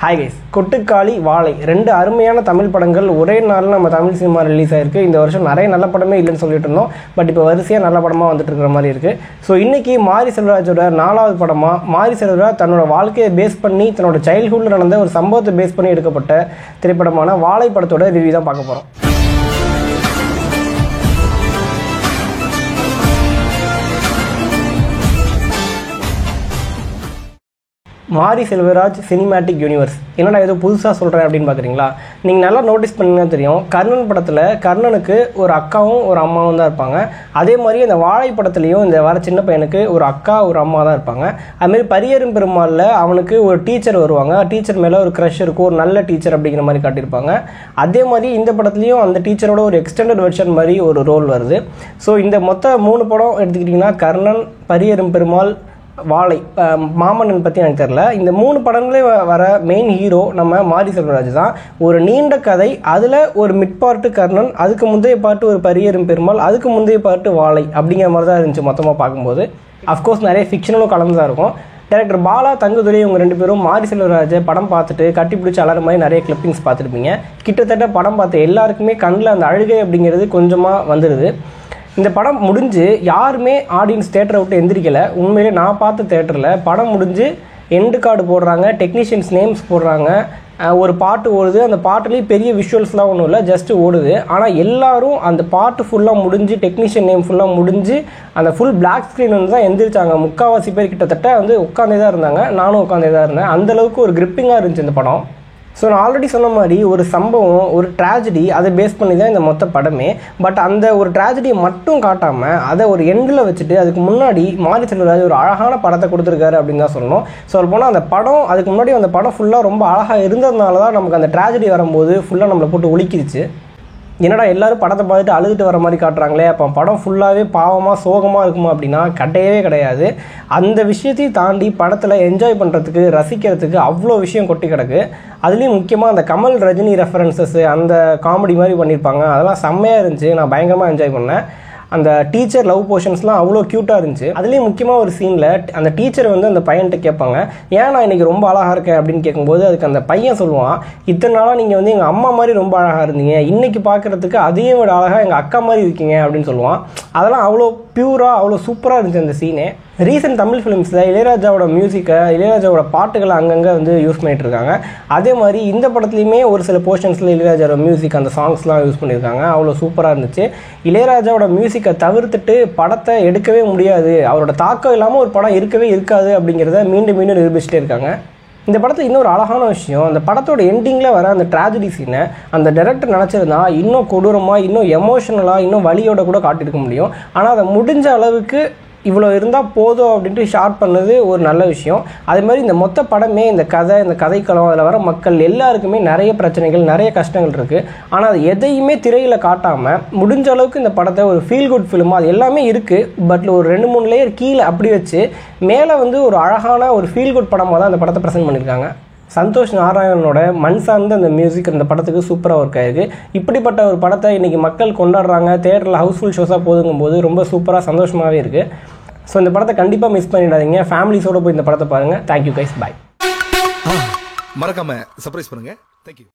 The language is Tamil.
ஹாய் கைஸ், கொட்டுக்காளி வாழை ரெண்டு அருமையான தமிழ் படங்கள் ஒரே நாளில் நம்ம தமிழ் சினிமா ரிலீஸ் ஆயிருக்கு. இந்த வருஷம் நிறைய நல்ல படமே இல்லைன்னு சொல்லிட்டு இருந்தோம். பட் இப்போ வரிசையாக நல்ல படமாக வந்துட்டு இருக்கிற மாதிரி இருக்குது. ஸோ இன்றைக்கி மாரி செல்வராஜோட 4வது படமாக மாரி செல்வராஜ் தன்னோட வாழ்க்கையை பேஸ் பண்ணி தன்னோட சைல்ட்ஹுட்டில் நடந்த ஒரு சம்பவத்தை பேஸ் பண்ணி எடுக்கப்பட்ட திரைப்படமான வாழை படத்தோட ரிவ்யூ தான் பார்க்க போகிறோம். மாரி செல்வராஜ் சினிமேட்டிக் யூனிவர்ஸ் என்னடா ஏதோ புதுசாக சொல்கிறேன் அப்படின்னு பார்க்குறீங்களா? நீங்கள் நல்லா நோட்டீஸ் பண்ணிங்கன்னா தெரியும், கர்ணன் படத்தில் கர்ணனுக்கு ஒரு அக்காவும் ஒரு அம்மாவும் தான் இருப்பாங்க. அதே மாதிரி இந்த வாழை படத்துலேயும் இந்த வர சின்ன பையனுக்கு ஒரு அக்கா ஒரு அம்மா தான் இருப்பாங்க. அதுமாதிரி பரியரும் பெருமாளில் அவனுக்கு ஒரு டீச்சர் வருவாங்க. டீச்சர் மேலே ஒரு க்ரஷ் இருக்கும், ஒரு நல்ல டீச்சர் அப்படிங்கிற மாதிரி காட்டியிருப்பாங்க. அதே மாதிரி இந்த படத்துலையும் அந்த டீச்சரோட ஒரு எக்ஸ்டெண்டட் வெர்ஷன் மாதிரி ஒரு ரோல் வருது. ஸோ இந்த மொத்த 3 படம் எடுத்துக்கிட்டிங்கன்னா கர்ணன், பரியரும் பெருமாள், வாழை, மாமன்னன் பற்றி எனக்கு தெரில. இந்த 3 படங்களே வர மெயின் ஹீரோ நம்ம மாரி செல்வராஜ் தான். ஒரு நீண்ட கதை, அதில் ஒரு மிட் பார்ட்டு கர்ணன், அதுக்கு முந்தைய பாட்டு ஒரு பரியரும் பெருமாள், அதுக்கு முந்தைய பாட்டு வாழை அப்படிங்கிற மாதிரி தான் இருந்துச்சு மொத்தமாக பார்க்கும்போது. அஃப்கோர்ஸ் நிறைய ஃபிக்ஷனலும் கலந்து தான் இருக்கும். டைரக்டர் பாலா, தங்குதுரை இவங்க 2 பேரும் மாரி செல்வராஜை படம் பார்த்துட்டு கட்டி பிடிச்சி அலற மாதிரி நிறைய கிளிப்பிங்ஸ் பார்த்துருப்பீங்க. கிட்டத்தட்ட படம் பார்த்த எல்லாருக்குமே கண்ணில் அந்த அழுகை அப்படிங்கிறது கொஞ்சமாக வந்துடுது. இந்த படம் முடிஞ்சு யாருமே ஆடியன்ஸ் தேட்டரை விட்டு எந்திரிக்கலை. உண்மையிலே நான் பார்த்த தேட்டரில் படம் முடிஞ்சு எண்டு கார்டு போடுறாங்க, டெக்னீஷியன்ஸ் நேம்ஸ் போடுறாங்க, ஒரு பாட்டு ஓடுது. அந்த பாட்டுலேயும் பெரிய விஷுவல்ஸ்லாம் ஒன்றும் இல்லை, ஜஸ்ட்டு ஓடுது. ஆனால் எல்லாரும் அந்த பாட்டு ஃபுல்லாக முடிஞ்சு, டெக்னீஷியன் நேம் ஃபுல்லாக முடிஞ்சு அந்த ஃபுல் பிளாக் ஸ்க்ரீன் வந்து தான் எந்திரிச்சாங்க. முக்கால்வாசி பேர் கிட்டத்தட்ட வந்து உட்காந்தே தான் இருந்தாங்க. நானும் உட்காந்தே தான் இருந்தேன். அந்தளவுக்கு ஒரு கிரிப்பிங்காக இருந்துச்சு இந்த படம். ஸோ நான் ஆல்ரெடி சொன்ன மாதிரி ஒரு சம்பவம், ஒரு ட்ராஜடி, அதை பேஸ் பண்ணி தான் இந்த மொத்த படமே. பட் அந்த ஒரு ட்ராஜடியை மட்டும் காட்டாமல் அதை ஒரு எண்டில் வச்சுட்டு அதுக்கு முன்னாடி மாரி செல்வராஜ் ஒரு அழகான படத்தை கொடுத்துருக்காரு அப்படின்னு தான் சொல்லணும். ஸோ போனால் அந்த படம் அதுக்கு முன்னாடி அந்த படம் ஃபுல்லாக ரொம்ப அழகாக இருந்ததுனால தான் நமக்கு அந்த ட்ராஜடி வரும்போது ஃபுல்லாக நம்மளை போட்டு ஒலிக்கிடுச்சு. என்னடா எல்லோரும் படத்தை பார்த்துட்டு அழுதுட்டு வர மாதிரி காட்டுறாங்களே, அப்போ படம் ஃபுல்லாகவே பாவமாக சோகமாக இருக்குமா அப்படின்னா கிடையவே கிடையாது. அந்த விஷயத்தையும் தாண்டி படத்தில் என்ஜாய் பண்ணுறதுக்கு, ரசிக்கிறதுக்கு அவ்வளோ விஷயம் கொட்டி கிடக்கு. அதுலேயும் முக்கியமாக அந்த கமல் ரஜினி ரெஃபரன்சஸ், அந்த காமெடி மாதிரி பண்ணியிருப்பாங்க, அதெல்லாம் செம்மையாக இருந்துச்சு. நான் பயங்கரமாக என்ஜாய் பண்ணேன். அந்த டீச்சர் லவ் போர்ஷன்ஸ்லாம் அவ்வளோ க்யூட்டாக இருந்துச்சு. அதுலேயும் முக்கியமாக ஒரு சீனில் அந்த டீச்சர் வந்து அந்த பையன்கிட்ட கேட்பாங்க, ஏன் நான் இன்றைக்கி ரொம்ப அழகாக இருக்கேன் அப்படின்னு கேட்கும்போது அதுக்கு அந்த பையன் சொல்லுவான், இத்தனை நாளாக நீங்கள் வந்து எங்கள் அம்மா மாதிரி ரொம்ப அழகாக இருந்தீங்க, இன்றைக்கி பார்க்குறதுக்கு அதையும் விட அழகாக எங்கள் அக்கா மாதிரி இருக்கீங்க அப்படின்னு சொல்லுவான். அதெல்லாம் அவ்வளோ பியூராக அவ்வளோ சூப்பராக இருந்துச்சு அந்த சீனே. ரீசெண்ட் தமிழ் ஃபிலிம்ஸில் இளையராஜாவோட மியூசிக்கை, இளையராஜாவோட பாட்டுகளை அங்கங்கே வந்து யூஸ் பண்ணிகிட்டு இருக்காங்க. அதே மாதிரி இந்த படத்துலையுமே ஒரு சில போர்ஷன்ஸில் இளையராஜாவோட மியூசிக், அந்த சாங்ஸ்லாம் யூஸ் பண்ணியிருக்காங்க. அவ்வளோ சூப்பராக இருந்துச்சு. இளையராஜாவோட மியூசிக்கை தவிர்த்துட்டு படத்தை எடுக்கவே முடியாது, அவரோட தாக்கம் இல்லாமல் ஒரு படம் இருக்கவே இருக்காது அப்படிங்கிறத மீண்டும் மீண்டும் நிரூபிச்சுட்டே இருக்காங்க. இந்த படத்தில் இன்னொரு அழகான விஷயம், அந்த படத்தோட எண்டிங்கில் வர அந்த ட்ராஜடி சீனை அந்த டைரக்டர் நினச்சிருந்தா இன்னும் கொடூரமாக, இன்னும் எமோஷனலாக, இன்னும் வலியோட கூட காட்டியிருக்க முடியும். ஆனால் அதை முடிஞ்ச அளவுக்கு இவ்வளோ இருந்தால் போதும் அப்படின்ட்டு ஷார்ட் பண்ணது ஒரு நல்ல விஷயம். அதே மாதிரி இந்த மொத்த படமே, இந்த கதை, இந்த கதைக்களம், அதில் வர மக்கள் எல்லாருக்குமே நிறைய பிரச்சனைகள், நிறைய கஷ்டங்கள் இருக்குது. ஆனால் அது எதையுமே திரையில் காட்டாமல் முடிஞ்ச அளவுக்கு இந்த படத்தை ஒரு ஃபீல் குட் ஃபிலிமாக, அது எல்லாமே இருக்குது, பட் ஒரு 2-3 லேயர் கீழே அப்படி வச்சு மேலே வந்து ஒரு அழகான ஒரு ஃபீல் குட் படமாக தான் அந்த படத்தை ப்ரெசென்ட் பண்ணியிருக்காங்க. சந்தோஷ் நாராயணனோட மண் சார்ந்த அந்த மியூசிக் அந்த படத்துக்கு சூப்பராக ஒர்க் ஆகிருக்கு. இப்படிப்பட்ட ஒரு படத்தை இன்றைக்கி மக்கள் கொண்டாடுறாங்க, தேட்டரில் ஹவுஸ்ஃபுல் ஷோஸாக போதுங்கும்போது ரொம்ப சூப்பராக சந்தோஷமாகவே இருக்குது. ஸோ இந்த படத்தை கண்டிப்பாக மிஸ் பண்ணிடாதீங்க. ஃபேமிலிஸோடு போய் இந்த படத்தை பாருங்கள். தேங்க்யூ கைஸ், பாய். மறக்காம சர்ப்ரைஸ் பண்ணுங்கள். தேங்க்யூ.